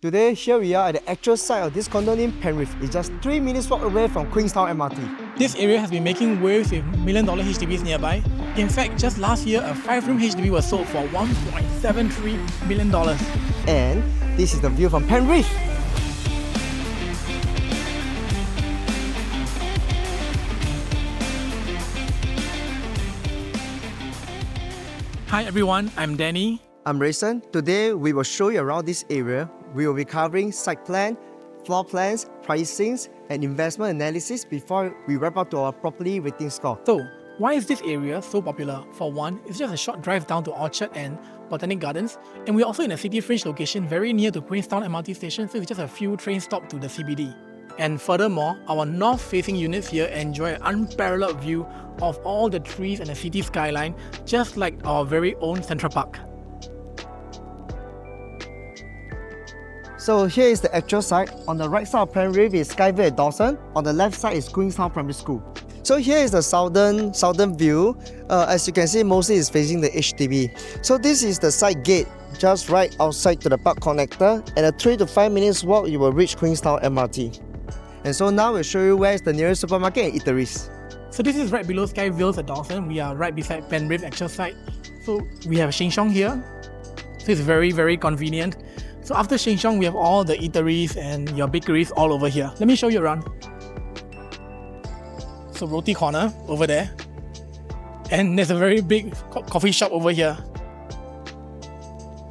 Today, here we are at the actual site of this condo named Penrith. It's just 3 minutes walk away from Queenstown MRT. This area has been making waves with $1 million HDBs nearby. In fact, just last year, a 5-room HDB was sold for $1.73 million. And this is the view from Penrith. Hi everyone, I'm Danny. I'm Rayson. Today, we will show you around this area. We will be covering site plan, floor plans, pricings, and investment analysis before we wrap up to our property rating score. So, why is this area so popular? For one, it's just a short drive down to Orchard and Botanic Gardens, and we're also in a city fringe location very near to Queenstown MRT station, so it's just a few train stops to the CBD. And furthermore, our north-facing units here enjoy an unparalleled view of all the trees and the city skyline, just like our very own Central Park. So here is the actual site. On the right side of Penrith is Skye at Dawson. On the left side is Queenstown Primary School. So here is the southern view. As you can see, mostly is facing the HDB. So this is the site gate, just right outside to the park connector. And a 3 to 5 minutes walk, you will reach Queenstown MRT. And so now we'll show you where is the nearest supermarket and eateries. So this is right below Skye at Dawson. We are right beside Penrith actual site. So we have Sheng Siong here. So it's very, very convenient. So after Sheng Siong, we have all the eateries and your bakeries all over here. Let me show you around. So Roti Corner over there. And there's a very big coffee shop over here.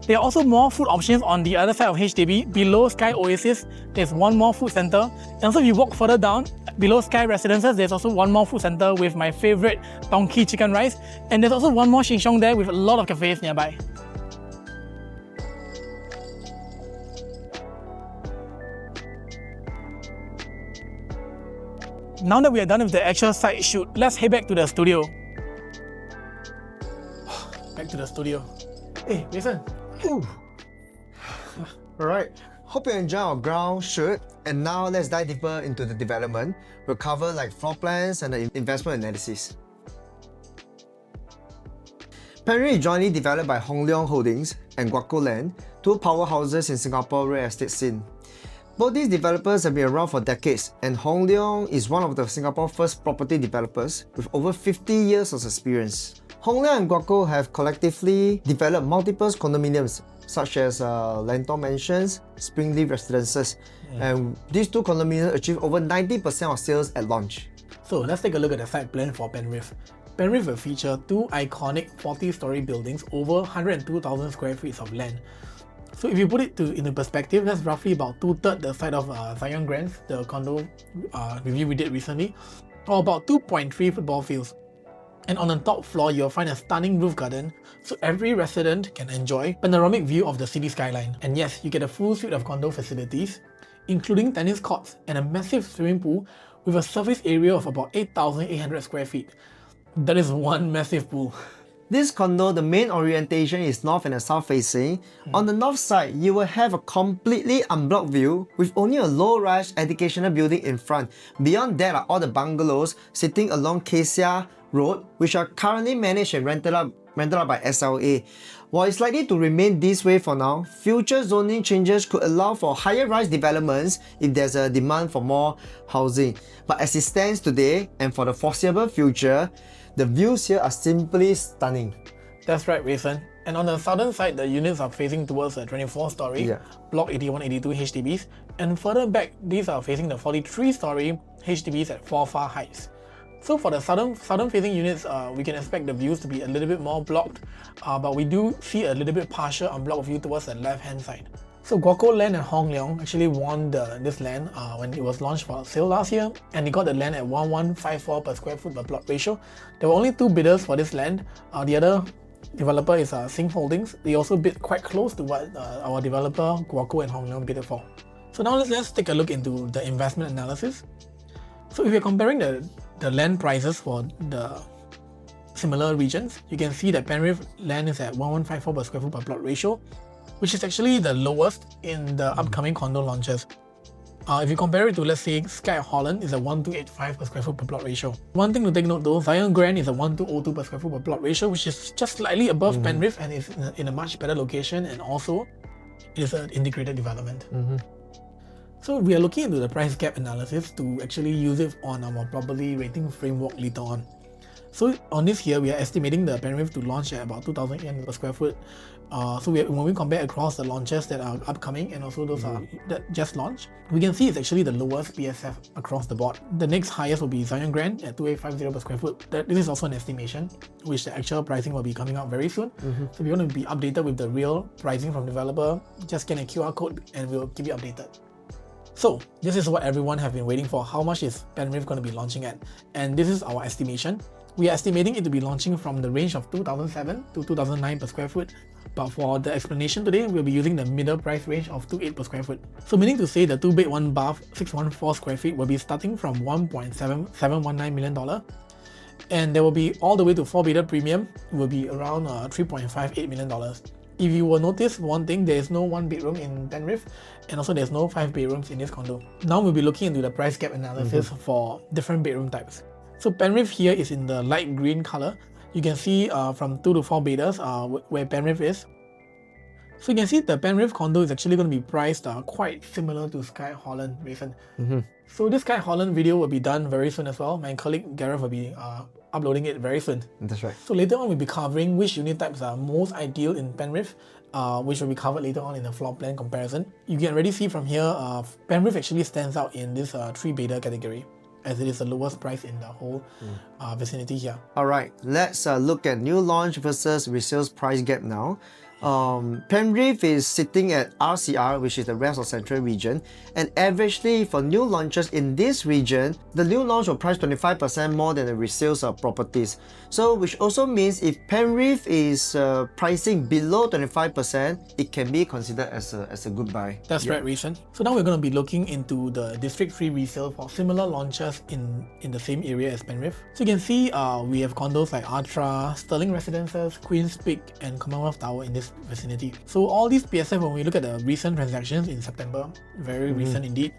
There are also more food options on the other side of HDB. Below Skye Oasis, there's one more food centre. And also if you walk further down, below Skye Residences, there's also one more food centre with my favourite donkey chicken rice. And there's also one more Sheng Siong there with a lot of cafes nearby. Now that we are done with the actual site shoot, let's head back to the studio. Back to the studio. Hey, listen. Alright, hope you enjoy our ground shoot. And now let's dive deeper into the development. We'll cover like floor plans and the investment analysis. Penrith is jointly developed by Hong Leong Holdings and Guaco Land, two powerhouses in Singapore real estate scene. Both these developers have been around for decades, and Hong Leong is one of the Singapore's first property developers with over 50 years of experience. Hong Leong and Guaco have collectively developed multiple condominiums such as Lentor Mansions, Springleaf Residences, and these two condominiums achieved over 90% of sales at launch. So let's take a look at the site plan for Penrith. Penrith will feature two iconic 40-storey buildings over 102,000 square feet of land. So if you put it into perspective, that's roughly about 2/3 the size of Zyon Grants, the condo review we did recently, or about 2.3 football fields. And on the top floor, you'll find a stunning roof garden, so every resident can enjoy panoramic view of the city skyline. And yes, you get a full suite of condo facilities, including tennis courts and a massive swimming pool with a surface area of about 8,800 square feet. That is one massive pool. This condo, the main orientation is north and south facing. On the north side, you will have a completely unblocked view with only a low-rise educational building in front. Beyond that are all the bungalows sitting along Cassia Road, which are currently managed and rented out by SLA. While it's likely to remain this way for now, future zoning changes could allow for higher rise developments if there's a demand for more housing. But as it stands today and for the foreseeable future, the views here are simply stunning. That's right, Rayson. And on the southern side, the units are facing towards the 24-storey, Block 8182 HDBs, and further back, these are facing the 43-storey HDBs at Forfar Heights. So for the southern facing units, we can expect the views to be a little bit more blocked, but we do see a little bit partial unblocked view towards the left-hand side. So Guaco Land and Hong Leong actually won this land when it was launched for sale last year, and they got the land at 1154 per square foot per plot ratio. There were only two bidders for this land. The other developer is Sing Holdings. They also bid quite close to what our developer Guaco and Hong Leong bid for. So now let's take a look into the investment analysis. So if you're comparing the land prices for the similar regions, you can see that Penrith land is at 1154 per square foot per plot ratio, which is actually the lowest in the upcoming condo launches. If you compare it to, let's say, Skye Holland is a 1285 per square foot per plot ratio. One thing to take note though, Zyon Grand is a 1202 per square foot per plot ratio, which is just slightly above Penrith and is in a much better location, and also It is an integrated development. So we are looking into the price gap analysis to actually use it on our property rating framework later on. So on this here, we are estimating the Penrith to launch at about 2,800 per square foot. When we compare across the launches that are upcoming and also those that just launched, we can see it's actually the lowest PSF across the board. The next highest will be Zyon Grand at 2,850 per square foot. This is also an estimation, which the actual pricing will be coming out very soon. So if you want to be updated with the real pricing from developer, just scan a QR code and we'll keep you updated. So this is what everyone have been waiting for. How much is Penrith going to be launching at? And this is our estimation. We are estimating it to be launching from the range of 2007 to 2009 per square foot. But for the explanation today, we'll be using the middle price range of 28 per square foot. So meaning to say the 2-bed 1-bath 614 square feet will be starting from $1.719 million. And there will be all the way to 4-bedder premium will be around $3.58 million. If you will notice one thing, there is no 1-bedroom in Penrith, and also there's no 5 bedrooms in this condo. Now we'll be looking into the price gap analysis for different bedroom types. So Penrith here is in the light green color. You can see from 2 to 4 bedders where Penrith is. So you can see the Penrith condo is actually going to be priced quite similar to Skye Holland recent. So this Skye Holland video will be done very soon as well. My colleague Gareth will be uploading it very soon. That's right. So later on we'll be covering which unit types are most ideal in Penrith, which will be covered later on in the floor plan comparison. You can already see from here, Penrith actually stands out in this 3-bedder category, as it is the lowest price in the whole vicinity here. Alright, let's look at new launch versus resale price gap now. Penrith is sitting at RCR, which is the rest of Central region, and averagely for new launches in this region, the new launch will price 25% more than the resale properties. So which also means if Penrith is pricing below 25%, it can be considered as a good buy. That's right, Reason. So now we're going to be looking into the District 3 resale for similar launches in the same area as Penrith. So you can see we have condos like Artra, Sterling Residences, Queen's Peak, and Commonwealth Tower in this vicinity. So all these PSF, when we look at the recent transactions in September, very recent indeed,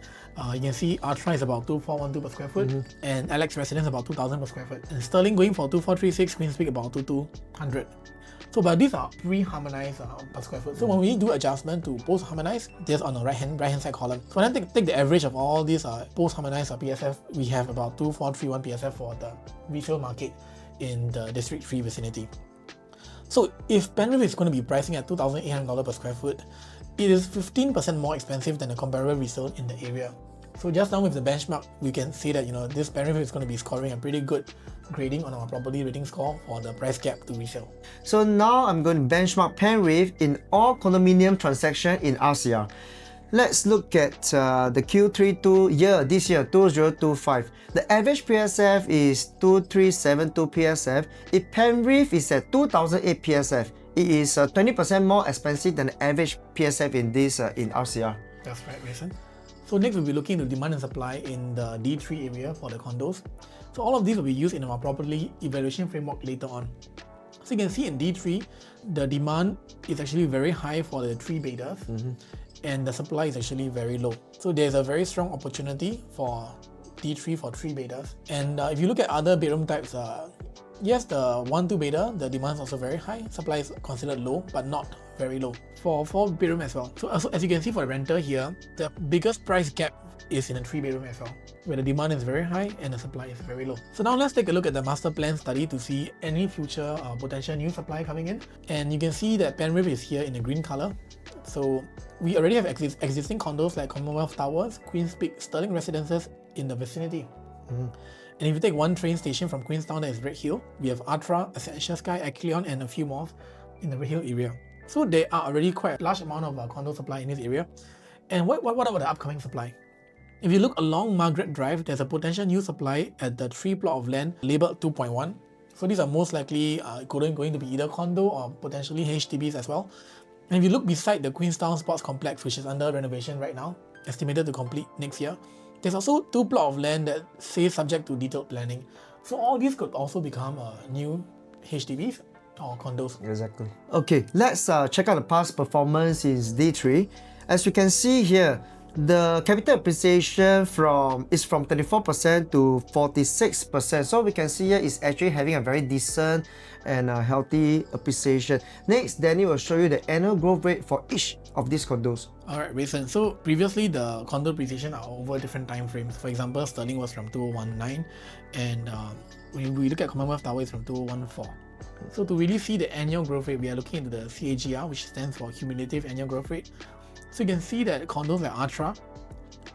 you can see Artra is about 2,412 per square foot, and Alex Residence about 2,000 per square foot, and Sterling going for 2,436, Queen's Peak about 2,200. So but these are pre-harmonized per square foot. So when we do adjustment to post-harmonized, there's on the right hand side column. So when I take the average of all these post-harmonized PSF, we have about 2,431 PSF for the resale market in the District 3 vicinity. So if Penrith is going to be pricing at $2,800 per square foot, it is 15% more expensive than the comparable resale in the area. So just now with the benchmark, we can see that this Penrith is going to be scoring a pretty good grading on our property rating score for the price gap to resale. So now I'm going to benchmark Penrith in all condominium transactions in RCR. Let's look at the Q32 this year, 2025. The average PSF is 2,372 PSF. If Penrith is at 2,008 PSF, it is 20% more expensive than the average PSF in this in RCR. That's right, Mason. So next we'll be looking at demand and supply in the D3 area for the condos. So all of these will be used in our property evaluation framework later on. So you can see in D3, the demand is actually very high for the 3-bedders, and the supply is actually very low. So there's a very strong opportunity for D3 for 3-bedders. And if you look at other bedroom types, yes, the 1-2-bedder, the demand is also very high. Supply is considered low, but not very low. For 4-bedroom as well. So as you can see for the renter here, the biggest price gap is in a 3-bedroom as well, where the demand is very high and the supply is very low. So now let's take a look at the master plan study to see any future potential new supply coming in. And you can see that Penrith is here in the green color. So we already have existing condos like Commonwealth Towers, Queen's Peak, Sterling Residences in the vicinity. And if you take one train station from Queenstown, that is Red Hill, we have Artra, Essential Skye, Acleon, and a few more in the Red Hill area. So there are already quite a large amount of condo supply in this area. And what about the upcoming supply? If you look along Margaret Drive, there's a potential new supply at the 3 plot of land labeled 2.1. So these are most likely going to be either condo or potentially HDBs as well. And if you look beside the Queenstown Sports Complex, which is under renovation right now, estimated to complete next year, there's also 2 plot of land that says subject to detailed planning. So all these could also become new HDBs or condos. Exactly. Okay, let's check out the past performance in D3. As you can see here, The capital appreciation is from 24% to 46%. So we can see here it's actually having a very decent and healthy appreciation. Next, Danny will show you the annual growth rate for each of these condos. Alright, Rayson. So previously the condo appreciation are over different time frames. For example, Sterling was from 2019 and we look at Commonwealth Tower is from 2014. So to really see the annual growth rate, we are looking into the CAGR, which stands for Cumulative Annual Growth Rate. So you can see that condos like Atra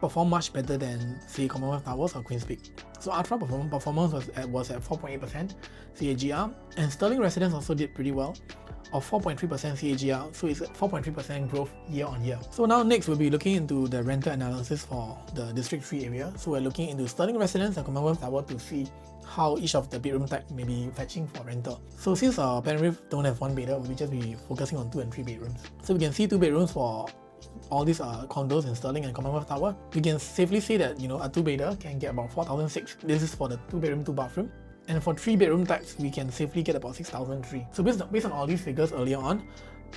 perform much better than, say, Commonwealth Towers or Queen's Peak. So Atra performance was at 4.8% CAGR, and Sterling Residence also did pretty well, of 4.3% CAGR, so it's 4.3% growth year on year. So now next we'll be looking into the rental analysis for the District 3 area. So we're looking into Sterling Residence and Commonwealth Tower to see how each of the bedroom type may be fetching for rental. So since Penrith don't have one bedder, we'll just be focusing on 2 and 3 bedrooms. So we can see 2 bedrooms for all these condos in Sterling and Commonwealth Tower. We can safely say that a 2-bedder can get about 4,006. This is for the 2-bedroom, 2-bathroom. And for 3-bedroom types, we can safely get about 6,003. So based on all these figures earlier on,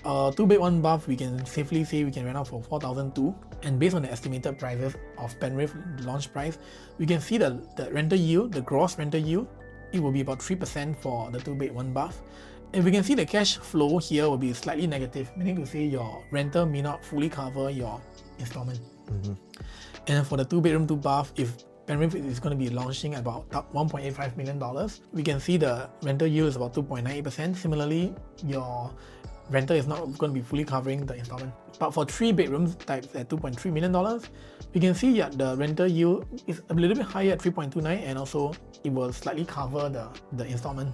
2-bed, 1-bath, we can safely say we can rent out for 4,002. And based on the estimated prices of Penrith launch price, we can see the rental yield, the gross rental yield, it will be about 3% for the 2-bed, 1-bath. And we can see the cash flow here will be slightly negative, meaning to say your rental may not fully cover your installment. And for the 2-bedroom, 2-bath, if Penrith is going to be launching about $1.85 million, we can see the rental yield is about 2.98%. Similarly, your rental is not going to be fully covering the installment. But for 3-bedroom types at $2.3 million, we can see the rental yield is a little bit higher at 3.29, and also it will slightly cover the installment.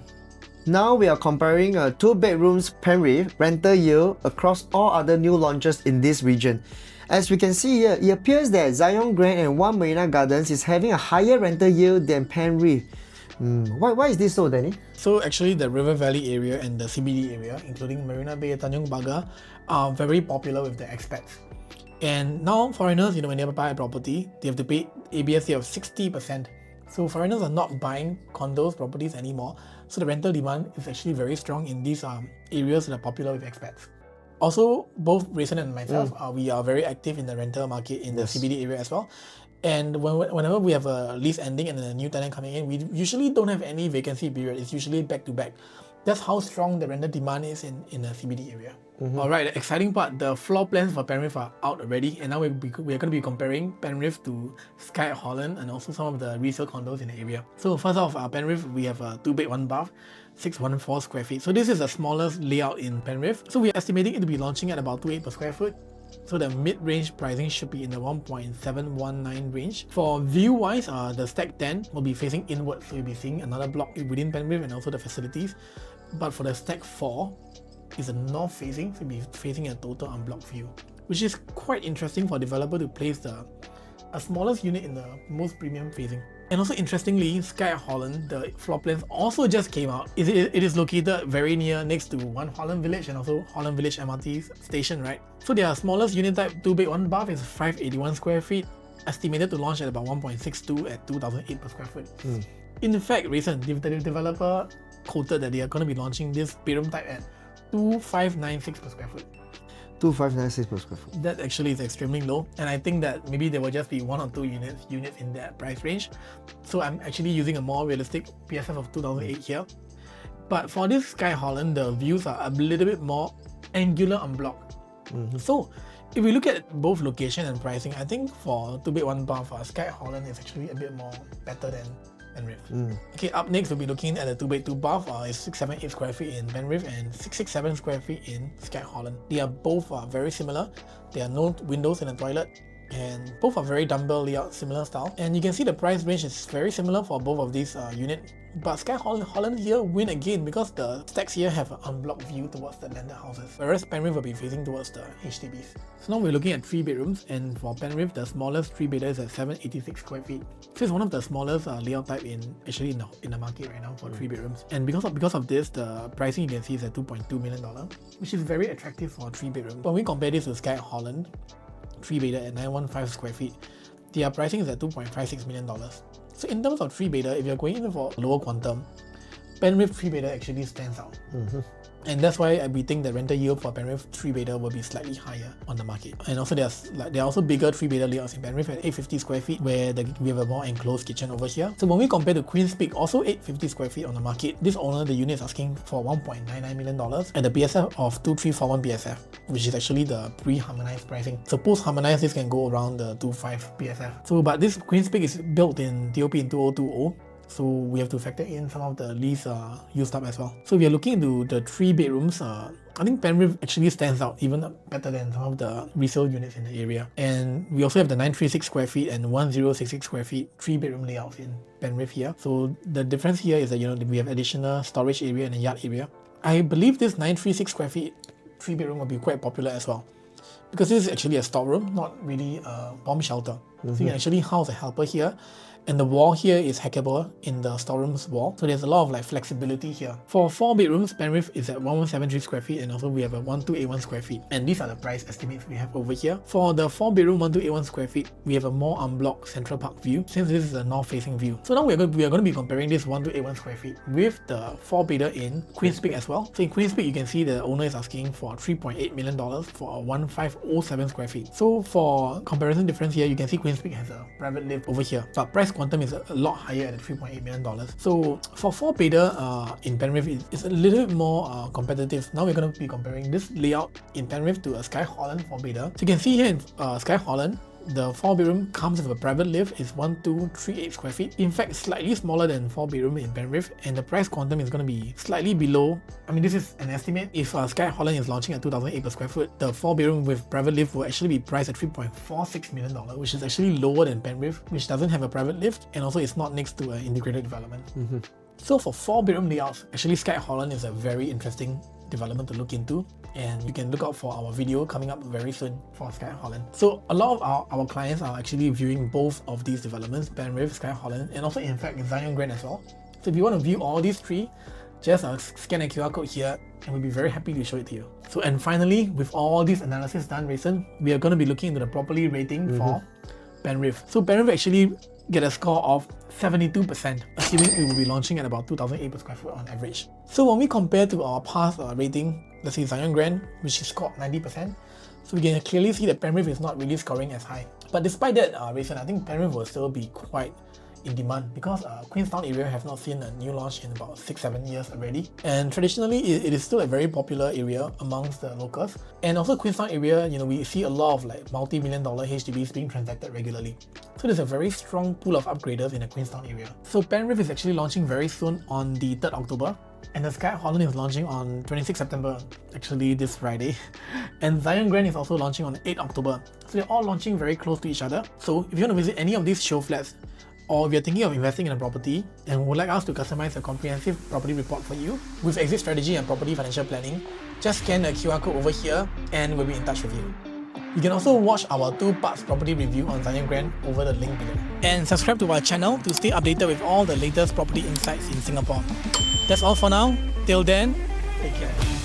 Now we are comparing 2 bedrooms Penrith rental yield across all other new launches in this region. As we can see here, it appears that Zyon Grand and One Marina Gardens is having a higher rental yield than Penrith. Why is this so, Danny? So actually the River Valley area and the CBD area, including Marina Bay, Tanjong Pagar, are very popular with the expats. And now foreigners, when they buy a property, they have to pay ABSC of 60%. So foreigners are not buying condos, properties anymore. So the rental demand is actually very strong in these areas that are popular with expats. Also, both Rayson and myself, we are very active in the rental market in the CBD area as well. And whenever we have a lease ending and a new tenant coming in, we usually don't have any vacancy period. It's usually back to back. That's how strong the rental demand is in the CBD area. Alright, the exciting part, the floor plans for Penrith are out already, and now we're going to be comparing Penrith to Skye, Holland, and also some of the resale condos in the area. So first off, Penrith, we have a 2-bed, 1-bath, 614 square feet. So this is the smallest layout in Penrith. So we're estimating it to be launching at about 2.8 per square foot. So the mid-range pricing should be in the 1.719 range. For view-wise, the Stack 10 will be facing inward, so you'll be seeing another block within Penrith and also the facilities. But for the Stack 4, is a north facing, so you'll be facing a total unblocked view, which is quite interesting for a developer to place a smallest unit in the most premium facing. And also interestingly, Skye Holland, the floor plans also just came out. It is located very next to One Holland Village and also Holland Village MRT station, right? So their smallest unit type, 2-bed, 1-bath is 581 square feet, estimated to launch at about 1.62 at 2,008 per square foot. In fact, Rayson, the developer quoted that they are going to be launching this bedroom type at 2,596 per square foot. 2,596 per square foot. That actually is extremely low, and I think that maybe there will just be 1 or 2 units in that price range. So I'm actually using a more realistic PSF of 2008 here. But for this Skye Holland, the views are a little bit more angular unblocked. So if we look at both location and pricing, I think for 2-bed, 1-bath, Skye Holland is actually a bit more better than Penrith. Okay, up next we'll be looking at the 2-bed, 2-bath. It's 678 square feet in Penrith and 667 square feet in Skye Holland. They are both very similar. There are no windows in the toilet, and both are very dumbbell layout, similar style. And you can see the price range is very similar for both of these units. But Skye Holland here win again because the stacks here have an unblocked view towards the landed houses, whereas Penrith will be facing towards the HDBs. So now we're looking at 3 bedrooms, and for Penrith, the smallest 3-bedder is at 786 square feet. So it's one of the smallest layout type in the market right now for 3 bedrooms. And because of this, the pricing you can see is at $2.2 million, which is very attractive for 3 bedrooms. When we compare this to Skye Holland, 3-bedder at 915 square feet, their pricing is at $2.56 million. So in terms of 3-bedder, if you're going in for lower quantum, Penrith 3-bedder actually stands out. And that's why we think the rental yield for Penrith 3-bedder will be slightly higher on the market. And also there are also bigger 3-bedder layouts in Penrith at 850 square feet, where we have a more enclosed kitchen over here. So when we compare to Queen's Peak, also 850 square feet on the market, this owner, the unit is asking for $1.99 million and the PSF of 2341 PSF, which is actually the pre-harmonized pricing. So post-harmonized, this can go around the 25 PSF. So but this Queen's Peak is built in DOP in 2020. So we have to factor in some of the lease used up as well. So we are looking into the 3 bedrooms. I think Penrith actually stands out even better than some of the resale units in the area. And we also have the 936 square feet and 1066 square feet 3-bedroom layouts in Penrith here. So the difference here is that we have additional storage area and a yard area. I believe this 936 square feet 3-bedroom will be quite popular as well, because this is actually a storeroom, not really a bomb shelter. So you can actually house a helper here. And the wall here is hackable in the storeroom's wall. So there's a lot of flexibility here. For 4 bedrooms, Penrith is at 1173 square feet, and also we have a 1281 square feet. And these are the price estimates we have over here. For the 4 bedroom 1281 square feet, we have a more unblocked Central Park view, since this is a north facing view. So now we are going to be comparing this 1281 square feet with the 4-bedder in Queen's Peak as well. So in Queen's Peak, you can see the owner is asking for $3.8 million for a 1507 square feet. So for comparison difference here, you can see Queen's Peak has a private lift over here, but price quantum is a lot higher at $3.8 million. So for 4-bedder in Penrith, it's a little bit more competitive. Now we're going to be comparing this layout in Penrith to a Skye Holland 4-bedder. So you can see here in Skye Holland, the 4-bedroom comes with a private lift, is 1238 square feet. In fact, slightly smaller than 4-bedroom in Penrith, and the price quantum is going to be slightly below. I mean, this is an estimate. If Skye Holland is launching at $2,008 per square foot, the 4-bedroom with private lift will actually be priced at $3.46 million, which is actually lower than Penrith, which doesn't have a private lift, and also it's not next to an integrated development. So for 4-bedroom layouts, actually Skye Holland is a very interesting development to look into, and you can look out for our video coming up very soon for Skye Holland. So a lot of our clients are actually viewing both of these developments, Penrith, Skye Holland, and also in fact Zyon Grand as well. So if you want to view all these 3, just scan a QR code here and we'll be very happy to show it to you. So, and finally, with all this analysis done, Rayson, we are going to be looking into the property rating for Penrith. So Penrith actually get a score of 72%, assuming it will be launching at about $2,008 per square foot on average. So when we compare to our past rating, let's say Zyon Grand, which is scored 90%, so we can clearly see that Penrith is not really scoring as high. But despite that, Rayson, I think Penrith will still be quite in demand, because Queenstown area have not seen a new launch in about 6-7 years already, and traditionally it is still a very popular area amongst the locals. And also Queenstown area, we see a lot of multi-million dollar HDBs being transacted regularly, so there's a very strong pool of upgraders in the Queenstown area. So Penrith is actually launching very soon on the 3rd October, and the Skye Holland is launching on 26 September, actually this Friday. And Zyon Grand is also launching on 8 October. So they're all launching very close to each other. So if you want to visit any of these show flats, or if you're thinking of investing in a property and would like us to customize a comprehensive property report for you with exit strategy and property financial planning, just scan the QR code over here and we'll be in touch with you. You can also watch our 2-part property review on Zyon Grand over the link below. And subscribe to our channel to stay updated with all the latest property insights in Singapore. That's all for now. Till then, take care.